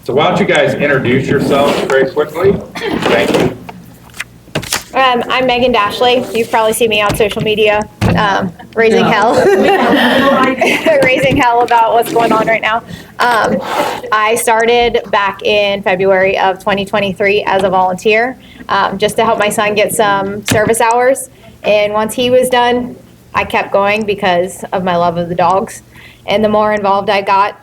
So why don't you guys introduce yourselves very quickly? Thank you. I'm Megan Dashley. You've probably seen me on social media, raising hell, raising hell about what's going on right now. I started back in February of 2023 as a volunteer, just to help my son get some service hours. And once he was done, I kept going because of my love of the dogs. And the more involved I got,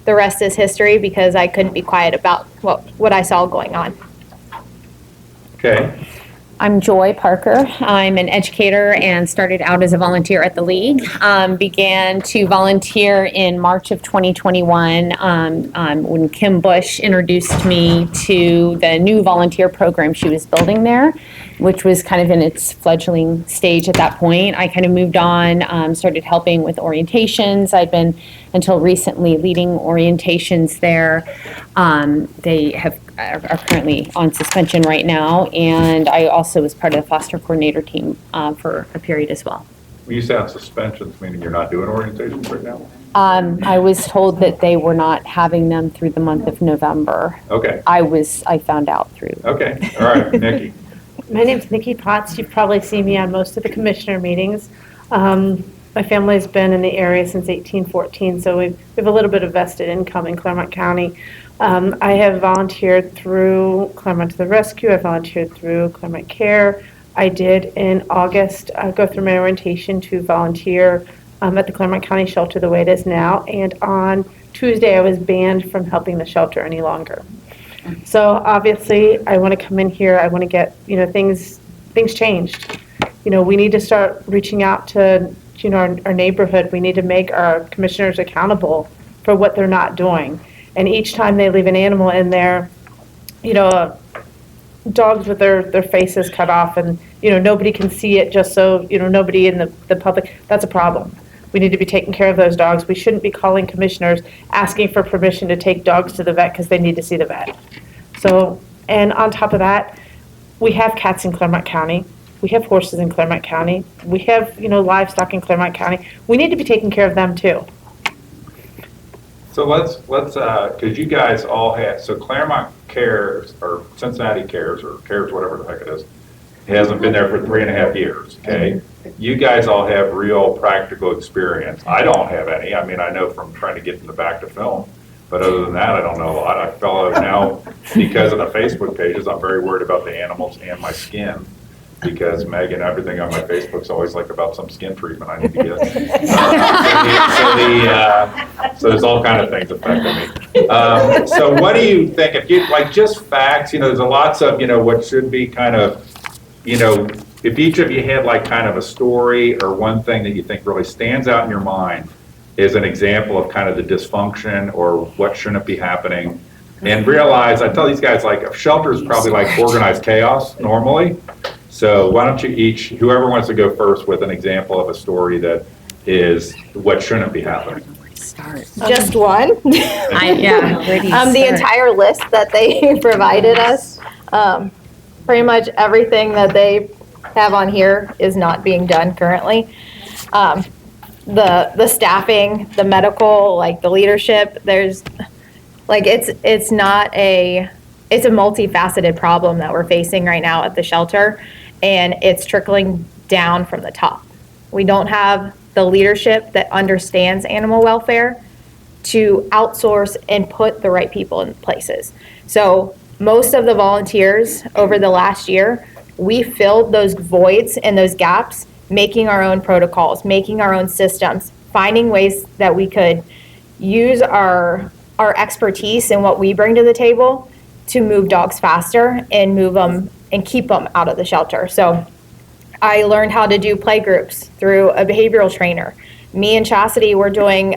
the rest is history, because I couldn't be quiet about what I saw going on. Okay. I'm Joy Parker. I'm an educator and started out as a volunteer at the League. Began to volunteer in March of 2021 when Kim Bush introduced me to the new volunteer program she was building there, which was kind of in its fledgling stage at that point. I kind of moved on, started helping with orientations. I've been, until recently, leading orientations there. They are currently on suspension right now, and I also was part of the foster coordinator team for a period as well. When you say on suspensions, meaning you're not doing orientations right now? I was told that they were not having them through the month of November. Okay. I found out through. Okay. All right, Nikki. My name's Nikki Potts. You've probably seen me on most of the commissioner meetings. My family's been in the area since 1814, so we have a little bit of vested income in Clermont County. I have volunteered through Clermont to the Rescue. I volunteered through Clermont Care. I did in August go through my orientation to volunteer at the Clermont County shelter the way it is now. And on Tuesday, I was banned from helping the shelter any longer. So obviously, I want to come in here. I want to get things changed. We need to start reaching out to our neighborhood. We need to make our commissioners accountable for what they're not doing. And each time they leave an animal in there, dogs with their faces cut off, and nobody can see it, just so nobody in the public. That's a problem. We need to be taking care of those dogs. We shouldn't be calling commissioners asking for permission to take dogs to the vet because they need to see the vet. So, and on top of that, we have cats in Clermont County. We have horses in Clermont County. We have livestock in Clermont County. We need to be taking care of them too. So let's because you guys all have, so Clermont Cares, or Cincinnati Cares, or Cares, whatever the heck it is, hasn't been there for 3.5 years, okay? You guys all have real practical experience. I don't have any. I mean, I know from trying to get in the back to film, but other than that, I don't know a lot. I follow now, because of the Facebook pages, I'm very worried about the animals and my skin, because Megan, everything on my Facebook's always like about some skin treatment I need to get. So there's all kind of things affecting me. So what do you think, if you, like, just facts, there's lots of, what should be kind of, if each of you had like kind of a story or one thing that you think really stands out in your mind is an example of kind of the dysfunction or what shouldn't be happening. And realize, I tell these guys, like, a shelter is probably like organized chaos normally. So why don't you each, whoever wants to go first with an example of a story that is what shouldn't be happening. Just one. The entire list that they provided us, pretty much everything that they have on here is not being done currently. The staffing, the medical, like the leadership, there's like it's a multifaceted problem that we're facing right now at the shelter, and it's trickling down from the top. We don't have the leadership that understands animal welfare to outsource and put the right people in places. So most of the volunteers over the last year, we filled those voids and those gaps, making our own protocols, making our own systems, finding ways that we could use our expertise and what we bring to the table to move dogs faster and move them and keep them out of the shelter. So I learned how to do play groups through a behavioral trainer. Me and Chastity were doing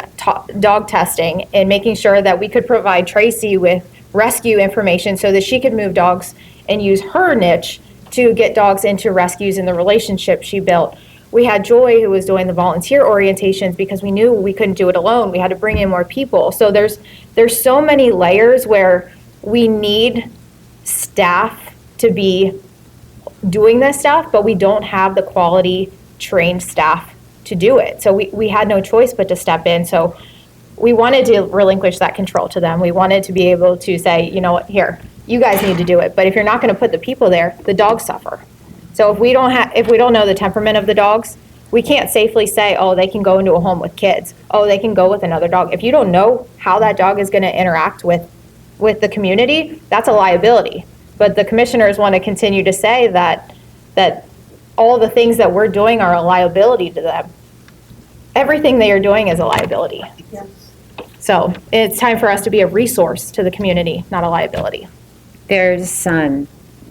dog testing and making sure that we could provide Tracy with rescue information so that she could move dogs and use her niche to get dogs into rescues in the relationship she built. We had Joy, who was doing the volunteer orientations, because we knew we couldn't do it alone. We had to bring in more people. So there's so many layers where we need staff to be doing this stuff, but we don't have the quality trained staff to do it. So we had no choice but to step in. So we wanted to relinquish that control to them. We wanted to be able to say, you know what, here, you guys need to do it. But if you're not going to put the people there, the dogs suffer. So if we don't know the temperament of the dogs, we can't safely say, oh, they can go into a home with kids. Oh, they can go with another dog. If you don't know how that dog is going to interact with the community, that's a liability. But the commissioners want to continue to say that all the things that we're doing are a liability to them. Everything they are doing is a liability. So it's time for us to be a resource to the community, not a liability. There's,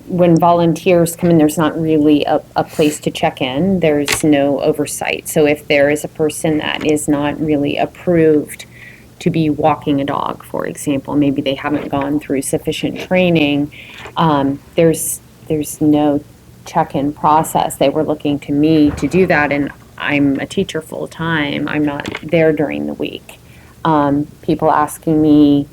when volunteers come in, there's not really a place to check in. There's no oversight. So if there is a person that is not really approved to be walking a dog, for example, maybe they haven't gone through sufficient training, there's no check-in process. They were looking to me to do that, and I'm a teacher full-time. I'm not there during the week. People asking me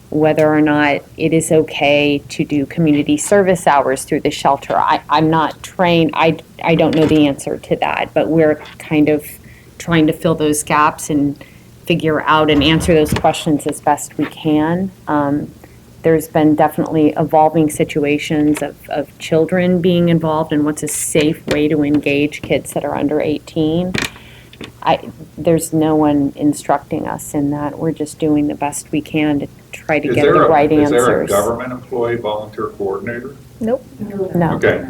whether or not it is okay to do community service hours through the shelter. I'm not trained. I don't know the answer to that, but we're kind of trying to fill those gaps and figure out and answer those questions as best we can. There's been definitely evolving situations of children being involved and what's a safe way to engage kids that are under 18. There's no one instructing us in that. We're just doing the best we can to try to get the right answers. Is there a government employee volunteer coordinator? Nope. No. Okay.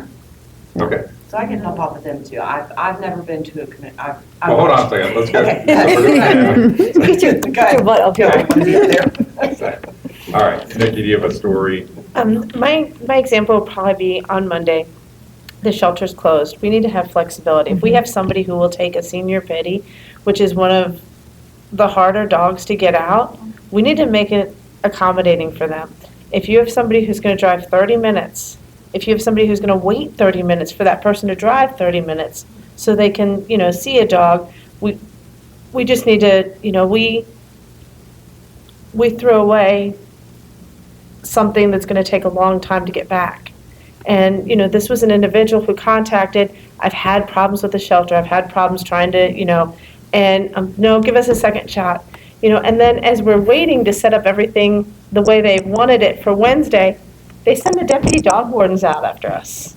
Okay. So I can help out with them too. I've never been to a committee. Well, hold on a second. Let's go. Okay. Get your butt up here. All right, Nikki, do you have a story? My example would probably be on Monday. The shelter's closed. We need to have flexibility. If we have somebody who will take a senior pity, which is one of the harder dogs to get out, we need to make it accommodating for them. If you have somebody who's going to drive 30 minutes, if you have somebody who's going to wait 30 minutes for that person to drive 30 minutes so they can, see a dog, we just need to, we throw away something that's going to take a long time to get back. And, this was an individual who contacted, I've had problems with the shelter, I've had problems trying to, and no, give us a second shot. And then as we're waiting to set up everything the way they wanted it for Wednesday, they send the deputy dog wardens out after us.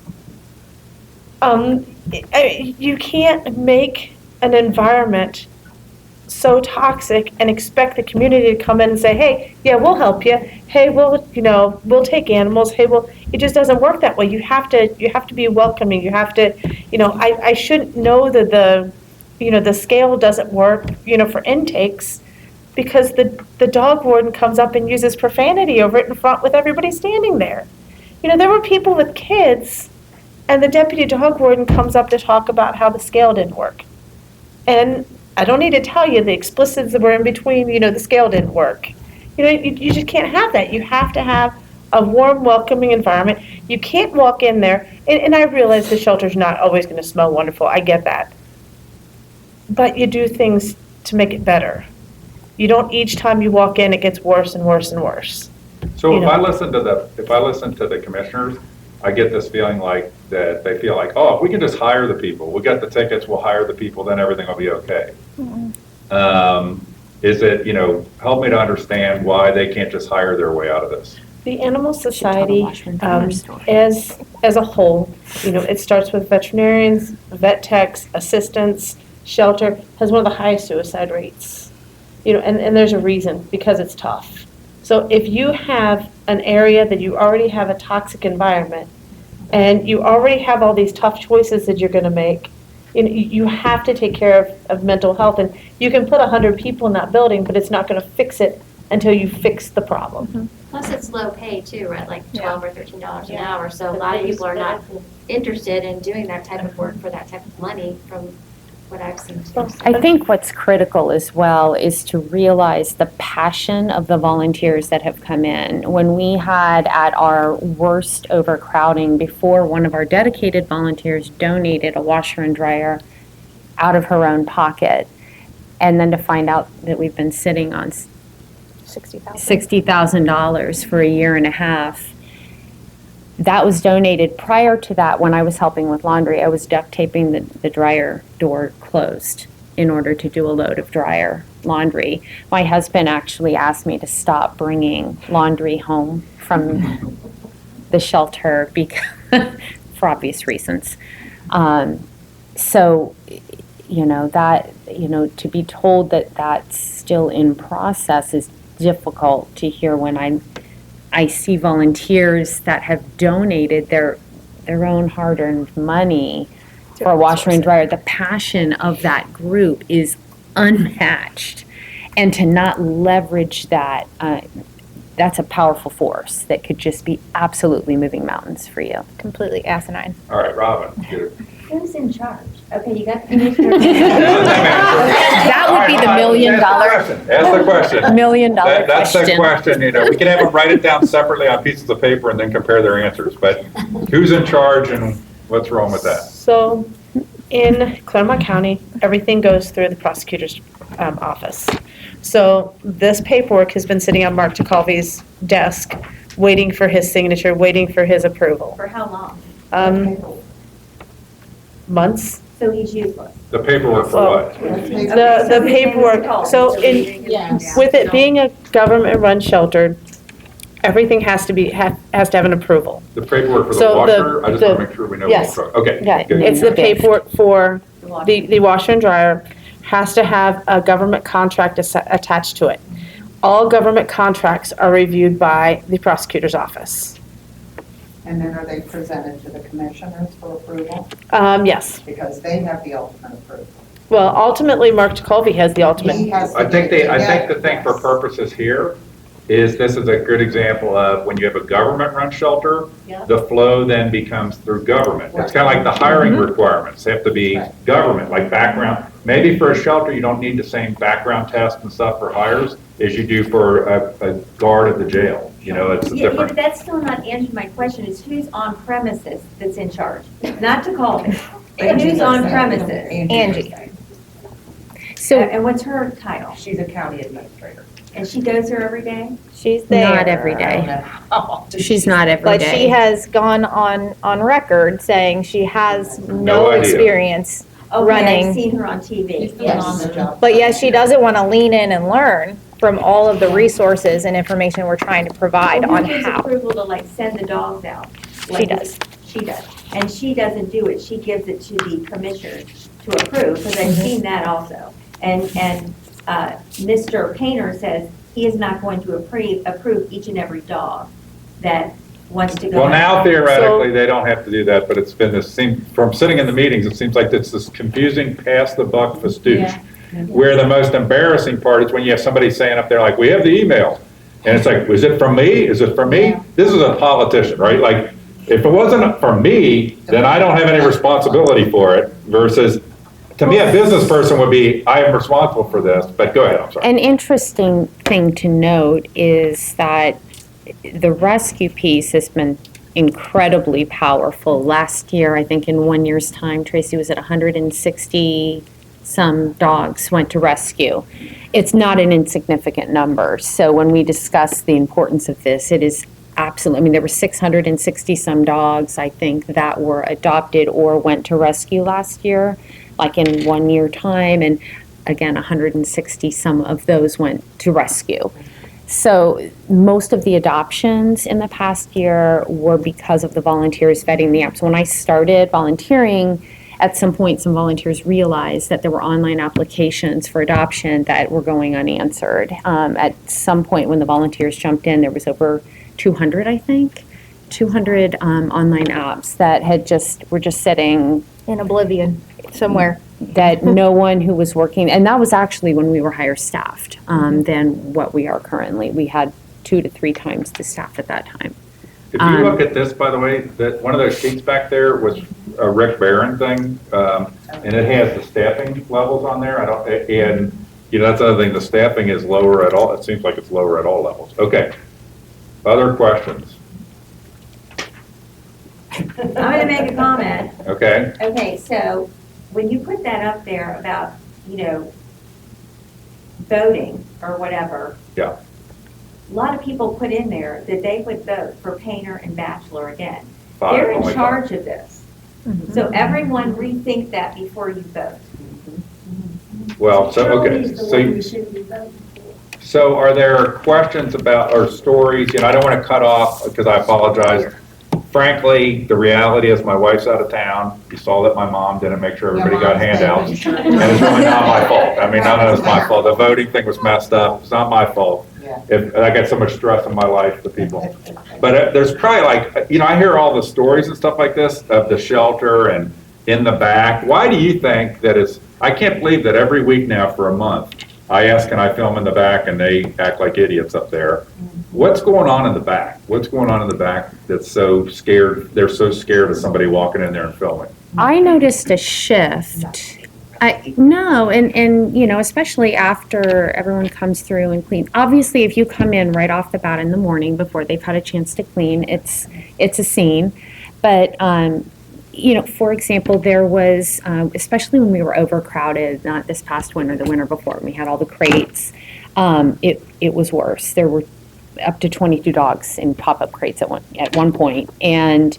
You can't make an environment so toxic and expect the community to come in and say, hey, yeah, we'll help you. Hey, we'll take animals. Hey, it just doesn't work that way. You have to be welcoming. You have to, I shouldn't know that the scale doesn't work, for intakes because the dog warden comes up and uses profanity over it in front with everybody standing there. There were people with kids and the deputy dog warden comes up to talk about how the scale didn't work. And I don't need to tell you the explicits that were in between, the scale didn't work. You just can't have that. You have to have a warm, welcoming environment. You can't walk in there, and I realize the shelter's not always going to smell wonderful. I get that. But you do things to make it better. You don't, each time you walk in, it gets worse and worse and worse. So if I listen to the commissioners, I get this feeling like that they feel like, oh, if we can just hire the people, we got the tickets, we'll hire the people, then everything will be okay. Is it, help me to understand why they can't just hire their way out of this? The Animal Society, as a whole, it starts with veterinarians, vet techs, assistants, shelter, has one of the highest suicide rates. And there's a reason, because it's tough. So if you have an area that you already have a toxic environment, and you already have all these tough choices that you're going to make, you have to take care of mental health. And you can put 100 people in that building, but it's not going to fix it until you fix the problem. Mm-hmm. Plus, it's low pay too, right? Like $12 or $13 an hour. So a lot of people are not interested in doing that type of work for that type of money from what I've seen too. I think what's critical as well is to realize the passion of the volunteers that have come in. When we had at our worst overcrowding before, one of our dedicated volunteers donated a washer and dryer out of her own pocket. And then to find out that we've been sitting on $60,000 for a year and a half. That was donated. Prior to that, when I was helping with laundry, I was duct taping the dryer door closed in order to do a load of dryer laundry. My husband actually asked me to stop bringing laundry home from the shelter because, for obvious reasons. So, to be told that that's still in process is difficult to hear when I see volunteers that have donated their own hard-earned money for a washer and dryer. The passion of that group is unmatched. And to not leverage that, that's a powerful force that could just be absolutely moving mountains for you. Completely asinine. All right, Robin. Who's in charge? Okay, you got the commissioner. That would be the $1 million, Ask the question. $1 million That's the question. question, we can have them write it down separately on pieces of paper and then compare their answers, but who's in charge and what's wrong with that? So in Claremont County, everything goes through the prosecutor's office. So this paperwork has been sitting on Mark TeCalvi's desk, waiting for his signature, waiting for his approval. For how long? Months. So he's useless. The paperwork for what? The paperwork, so with it being a government-run shelter, everything has to have an approval. The paperwork for the So washer? I just want to make sure we know. yes. Okay. Yeah, good. it's the paperwork for the washer and dryer, has to have a government contract attached to it. All government contracts are reviewed by the prosecutor's office. And then are they presented to the commissioners for approval? Yes. Because they have the ultimate approval. Well, ultimately, Mark TeCalvi has the ultimate. He has I think yeah, the thing for yes. purposes here is this is a good example of when you have a government-run shelter, Yeah. the flow then becomes through government. It's kind of like the hiring requirements have to be Right. government, like background. Maybe for a shelter, you don't need the same background test and stuff for hires as you do for a guard at the jail. It's a Yeah, different. but that's still not answering my question, is who's on premises that's in charge? Not to call me, but who's on premises? Angie. So And what's her title? She's a county administrator. And she goes there every day? She's there. not every day. She's not every But day. she has gone on record saying she has No no idea. experience Okay, running. I've seen her on TV. He's been on the job. But yes, she doesn't want to lean in and learn from all of the resources and information we're trying to provide Well, on who gives how. approval to like send the dogs out? She Like, does. She does. And she doesn't do it, she gives it to the commissioners to approve, because I've seen that also. And Mr. Painter says he is not going to approve each and every dog that wants to go Well, out. now theoretically, they don't have to do that, but it's been from sitting in the meetings, it seems like it's this confusing pass the buck fastoosh. Where the most embarrassing part is when you have somebody saying up there like, we have the email. And it's like, was it from me? Is it from me? This is a politician, right? Like, if it wasn't from me, then I don't have any responsibility for it versus, to me, a business person would be, I am responsible for this, but go ahead, I'm sorry. An interesting thing to note is that the rescue piece has been incredibly powerful. Last year, I think in 1 year's time, Tracy was at 160 some dogs went to rescue. It's not an insignificant number. So when we discuss the importance of this, it is absolutely, there were 660 some dogs, I think, that were adopted or went to rescue last year, like in 1 year time. And again, 160 some of those went to rescue. So most of the adoptions in the past year were because of the volunteers vetting the apps. When I started volunteering, at some point, some volunteers realized that there were online applications for adoption that were going unanswered. At some point, when the volunteers jumped in, there was over 200, I think, 200 online apps that were just sitting In oblivion somewhere. that no one who was working, and that was actually when we were higher staffed than what we are currently. We had 2 to 3 times the staff at that time. If you look at this, by the way, that one of those sheets back there was a Rick Barron thing, and it has the staffing levels on there. That's another thing, the staffing is lower at all, it seems like it's lower at all levels. Okay. Other questions? I'm gonna make a comment. Okay? Okay, so when you put that up there about, voting or whatever. Yeah. A lot of people put in there that they would vote for Painter and Bachelor again. 5, They're in only 5. charge of this. So everyone rethink that before you vote. Well, so, okay, so are there questions about, or stories, I don't want to cut off, because I apologize. Frankly, the reality is my wife's out of town. You saw that my mom didn't make sure everybody got handouts. And it's really not my fault. I mean, none of it's my fault. The voting thing was messed up. It's not my fault. If I got so much stress in my life, the people. But there's probably I hear all the stories and stuff like this of the shelter and in the back. Why do you think that I can't believe that every week now for a month, I ask, can I film in the back, and they act like idiots up there. What's going on in the back? What's going on in the back that's so scared, they're so scared of somebody walking in there and filming? I noticed a shift. Especially after everyone comes through and clean. Obviously, if you come in right off the bat in the morning before they've had a chance to clean, it's a scene. But, for example, there was, especially when we were overcrowded, not this past winter, the winter before, when we had all the crates, it was worse. There were up to 22 dogs in pop-up crates at one point. And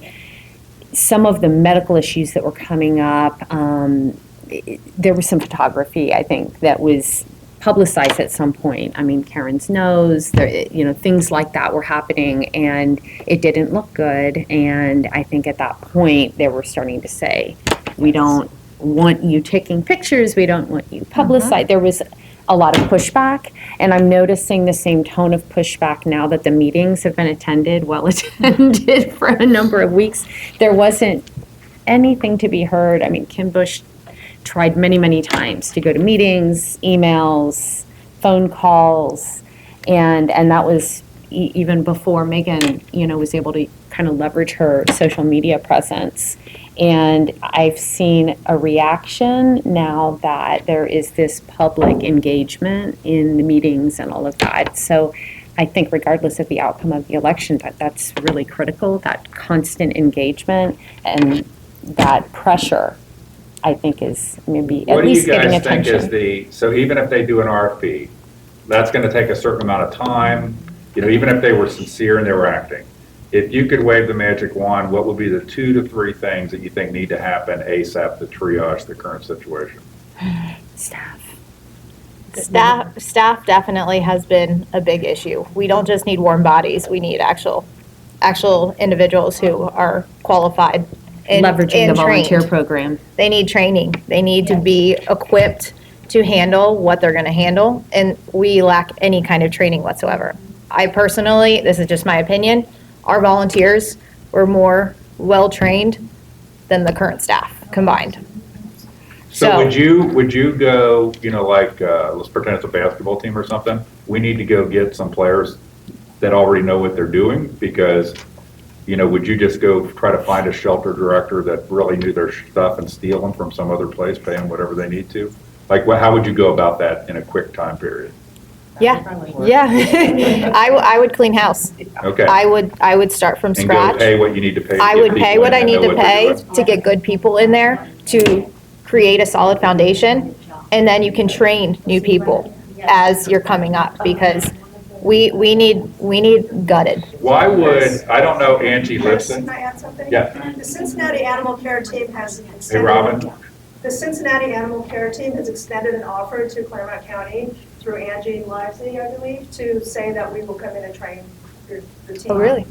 some of the medical issues that were coming up, there was some photography, I think, that was publicized at some point. I mean, Karen's nose, things like that were happening, and it didn't look good. And I think at that point, they were starting to say, we don't want you taking pictures, we don't want you publicized. There was a lot of pushback, and I'm noticing the same tone of pushback now that the meetings have been well attended for a number of weeks. There wasn't anything to be heard. I mean, Kim Bush tried many, many times to go to meetings, emails, phone calls, and that was even before Megan, was able to kind of leverage her social media presence. And I've seen a reaction now that there is this public engagement in the meetings and all of that. So I think regardless of the outcome of the election, that's really critical, that constant engagement and that pressure, I think, is maybe at least getting attention. What do you guys think is so even if they do an RFP, that's going to take a certain amount of time, even if they were sincere and they were acting. If you could wave the magic wand, what would be the 2 to 3 things that you think need to happen ASAP to triage the current situation? Staff definitely has been a big issue. We don't just need warm bodies, we need actual individuals who are qualified and Leveraging the volunteer trained. program. They need training. They need to be equipped to handle what they're going to handle, and we lack any kind of training whatsoever. I personally, this is just my opinion, our volunteers were more well-trained than the current staff combined. So would you go, let's pretend it's a basketball team or something. We need to go get some players that already know what they're doing, because, would you just go try to find a shelter director that really knew their stuff and steal them from some other place, pay them whatever they need to? How would you go about that in a quick time period? Yeah. I would clean house. Okay. I would start from And go scratch. pay what you need to pay. I get would pay people what in I that need know to what they're pay doing. to get good people in there to create a solid foundation, and then you can train new people as you're coming up, because we need gutted. Why would, I don't know, Angie Lipson? Can I add something? Yeah. The Cincinnati Animal Care Team has Hey, extended. Robin? The Cincinnati Animal Care Team has extended an offer to Claremont County through Angie Livesey, I believe, to say that we will come in and train the team. Oh, really?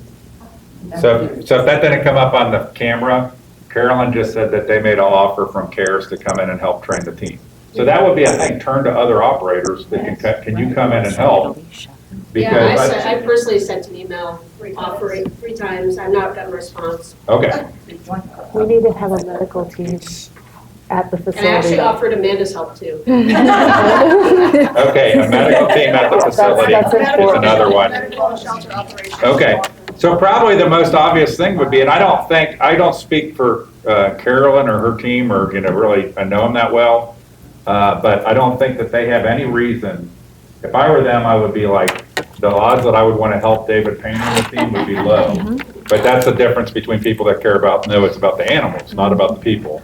So if that didn't come up on the camera, Carolyn just said that they made an offer from CARES to come in and help train the team. So that would be, I think, turn to other operators that can you come in and help? Yeah, Because, I personally sent an email offering 3 times. I've not gotten a response. okay, We need to have a medical team at the And I actually facility. offered Amanda's help too. okay, a medical team at the facility That's is important. another one. Medical and shelter operations. Okay, so probably the most obvious thing would be, and I don't speak for Carolyn or her team, or, really, I know them that well, but I don't think that they have any reason. If I were them, I would be like, the odds that I would want to help David Payne and the team would be low. But that's the difference between people that care about, no, it's about the animals, not about the people.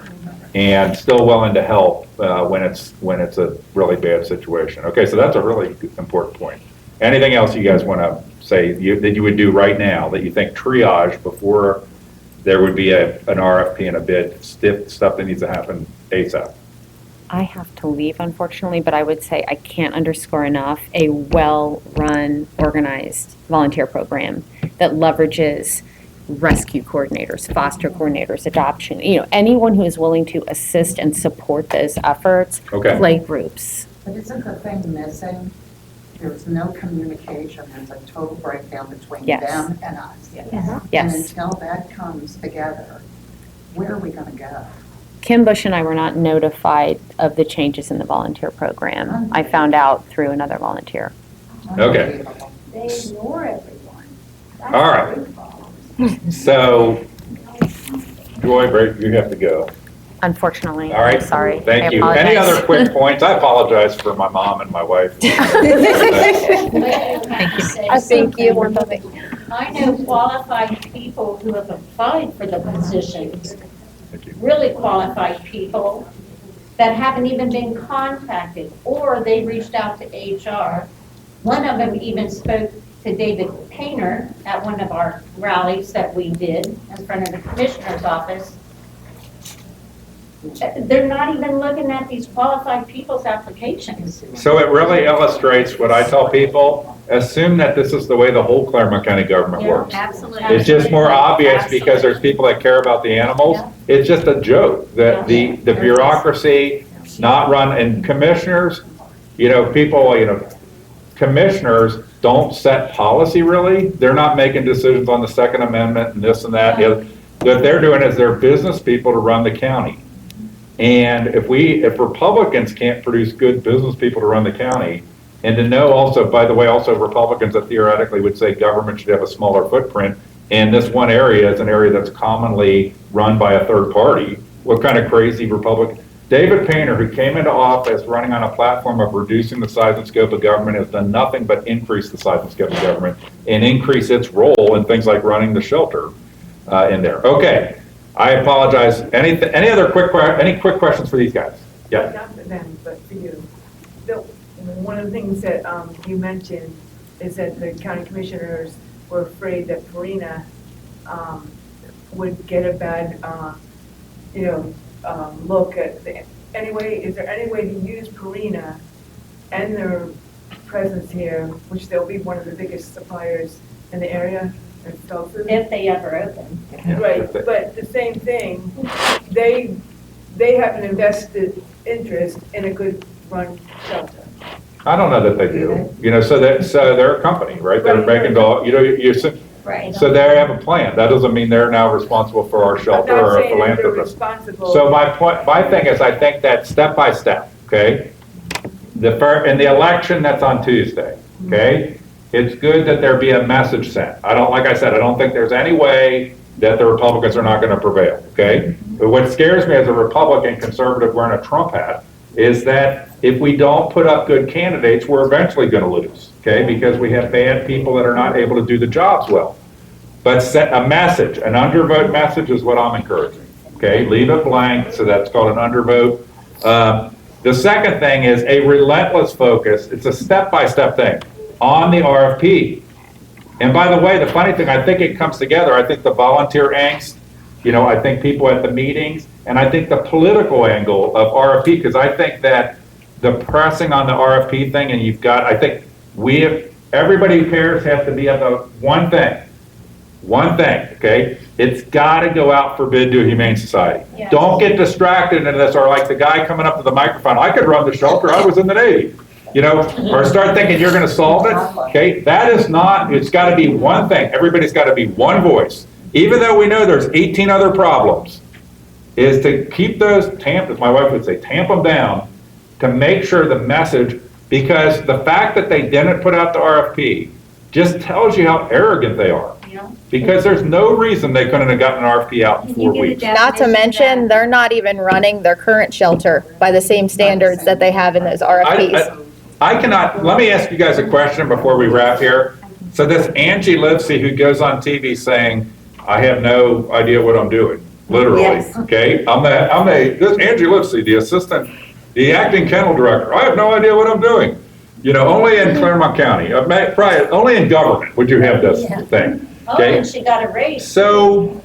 And still willing to help when it's a really bad situation. Okay, so that's a really important point. Anything else you guys want to say that you would do right now that you think triage before there would be an RFP and a bid, stuff that needs to happen ASAP? I have to leave unfortunately, but I would say I can't underscore enough a well-run, organized volunteer program that leverages rescue coordinators, foster coordinators, adoption, anyone who is willing to assist and support those efforts. Okay. Play groups. But isn't the thing missing? There's no communication, there's a total breakdown between Yes. them and us. And Yes. until that comes together, where are we gonna go? Kim Bush and I were not notified of the changes in the volunteer program. I found out through another volunteer. Okay. Unbelievable. They ignore everyone. That's All right. the root problem. So, Joy, you have to go. Unfortunately, All right. I'm sorry. Thank I you. Any apologize. other quick points? I apologize for my mom and my wife. I think you were moving. I know qualified people who have applied for the positions, Thank you. really qualified people that haven't even been contacted, or they reached out to HR. One of them even spoke to David Painter at one of our rallies that we did in front of the commissioner's office. They're not even looking at these qualified people's applications. So it really illustrates what I tell people, assume that this is the way the whole Claremont County government works. Absolutely. It's just more obvious because there's people that care about the animals. Yeah. It's just a joke that the bureaucracy not run, and commissioners, commissioners don't set policy really. They're not making decisions on the Second Amendment and this and that. What they're doing is they're business people to run the county. And if Republicans can't produce good business people to run the county, and to know also, by the way, also Republicans that theoretically would say government should have a smaller footprint, and this one area is an area that's commonly run by a third party, what kind of crazy Republican? David Painter, who came into office running on a platform of reducing the size and scope of government, has done nothing but increase the size and scope of government and increase its role in things like running the shelter in there. Okay, I apologize. Any other quick questions for these guys? Yeah. Not for them, but for you. One of the things that you mentioned is that the county commissioners were afraid that Purina would get a bad, look at the, is there any way to use Purina and their presence here, which they'll be one of the biggest suppliers in the area of dog food? If they ever open. Right, but the same thing, they have an invested interest in a good run shelter. I don't know that they do. So they're a company, right? They're Right. making Right. so they have a plan. That doesn't mean they're now responsible for our shelter I'm or not a saying that they're philanthropist. responsible. So my thing is, I think that step by step, okay? In the election that's on Tuesday, okay? It's good that there be a message sent. Like I said, I don't think there's any way that the Republicans are not going to prevail, okay? But what scares me as a Republican conservative wearing a Trump hat is that if we don't put up good candidates, we're eventually going to lose, okay? Because we have bad people that are not able to do the jobs well. But set a message, an undervote message is what I'm encouraging, okay? Leave it blank, so that's called an undervote. The second thing is a relentless focus. It's a step-by-step thing on the RFP. And by the way, the funny thing, I think it comes together. I think the volunteer angst, I think people at the meetings, and I think the political angle of RFP, because I think that the pressing on the RFP thing, and I think everybody who cares has to be about one thing, okay? It's got to go out for bid to a humane society. Yes. Don't get distracted into this, or like the guy coming up to the microphone, I could run the shelter, I was in the Navy. Or start thinking you're going to solve it, okay? That is not, it's got to be one thing. Everybody's got to be one voice. Even though we know there's 18 other problems, is to keep those as my wife would say, tamp them down to make sure the message, because the fact that they didn't put out the RFP just tells you how arrogant they are. Yeah. Because there's no reason they couldn't have gotten an RFP out in 4 weeks. Not to mention, they're not even running their current shelter by the same standards that they have in those RFPs. I cannot, let me ask you guys a question before we wrap here. So this Angie Livesey who goes on TV saying, I have no idea what I'm doing, literally, okay? This Angie Livesey, the acting kennel director, I have no idea what I'm doing. Only in Claremont County, probably only in government would you have this thing, Oh, okay? and she got a raise. So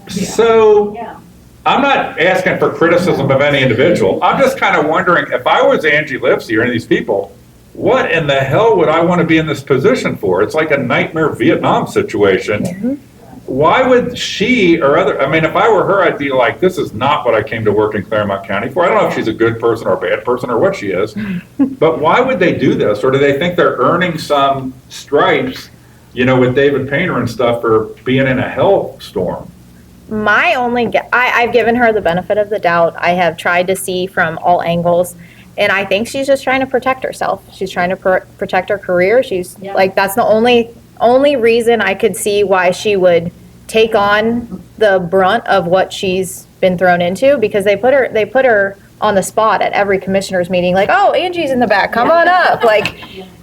Yeah. I'm not asking for criticism of any individual. I'm just kind of wondering, if I was Angie Lipsey or any of these people, what in the hell would I want to be in this position for? It's like a nightmare Vietnam situation. Why would she or other, I mean, if I were her, I'd be like, this is not what I came to work in Claremont County for. I don't know if she's a good person or a bad person or what she is, but why would they do this? Or do they think they're earning some stripes, you know, with David Painter and stuff for being in a hell storm? My only, I've given her the benefit of the doubt. I have tried to see from all angles, and I think she's just trying to protect herself. She's trying to protect her career. She's like, that's the only reason I could see why she would take on the brunt of what she's been thrown into, because they put her on the spot at every commissioners meeting, like, oh, Angie's in the back, come on up. Like,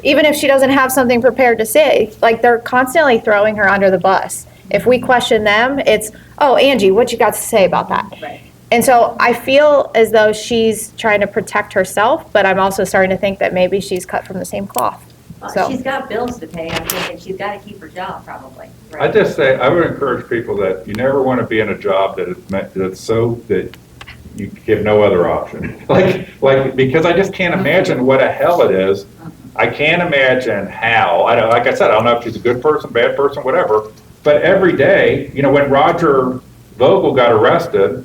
even if she doesn't have something prepared to say, like, they're constantly throwing her under the bus. If we question them, it's, oh, Angie, what you got to say about that? Right. And so I feel as though she's trying to protect herself, but I'm also starting to think that maybe she's cut from the same cloth. So She's got bills to pay, I'm thinking she's got to keep her job, probably. I just say, I would encourage people that you never want to be in a job that's so that you have no other option. Like, because I just can't imagine what a hell it is. I can't imagine how, like I said, I don't know if she's a good person, bad person, whatever, but every day, you know, when Roger Vogel got arrested,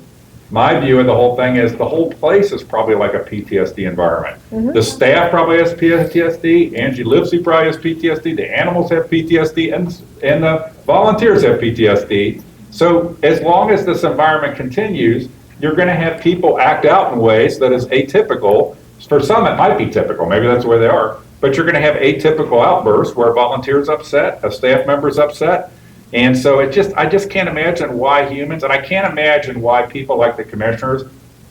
my view of the whole thing is the whole place is probably like a PTSD environment. The staff probably has PTSD, Angie Lipsey probably has PTSD, the animals have PTSD, and the volunteers have PTSD. So as long as this environment continues, you're going to have people act out in ways that is atypical. For some, it might be typical, maybe that's the way they are, but you're going to have atypical outbursts where volunteers upset, a staff member's upset. And so I just can't imagine why humans, and I can't imagine why people like the commissioners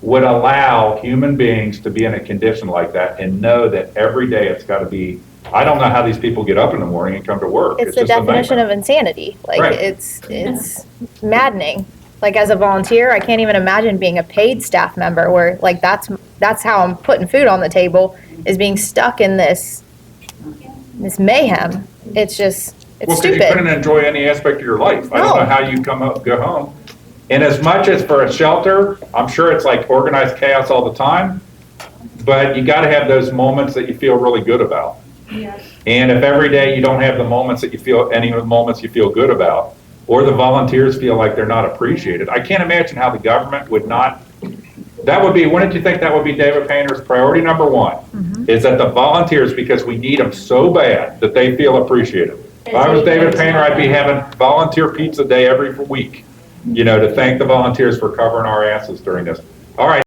would allow human beings to be in a condition like that and know that every day it's got to be, I don't know how these people get up in the morning and come to work. it's the just a definition nightmare. of insanity. Like, Right. it's maddening. Like, as a volunteer, I can't even imagine being a paid staff member where, like, that's how I'm putting food on the table, is being stuck in this mayhem. It's just, it's Well, because you couldn't stupid. enjoy any aspect of your life. I don't No. know how you go home. And as much as for a shelter, I'm sure it's like organized chaos all the time, but you got to have those moments that you feel really good about. And if every day you don't have the moments that you feel, any of the moments you feel good about, or the volunteers feel like they're not appreciated, I can't imagine how the government would not. That would be, wouldn't you think that would be David Painter's priority number one? Is that the volunteers, because we need them so bad, that they feel appreciated. If I was David Painter, I'd be having volunteer pizza day every week, you know, to thank the volunteers for covering our asses during this. All right.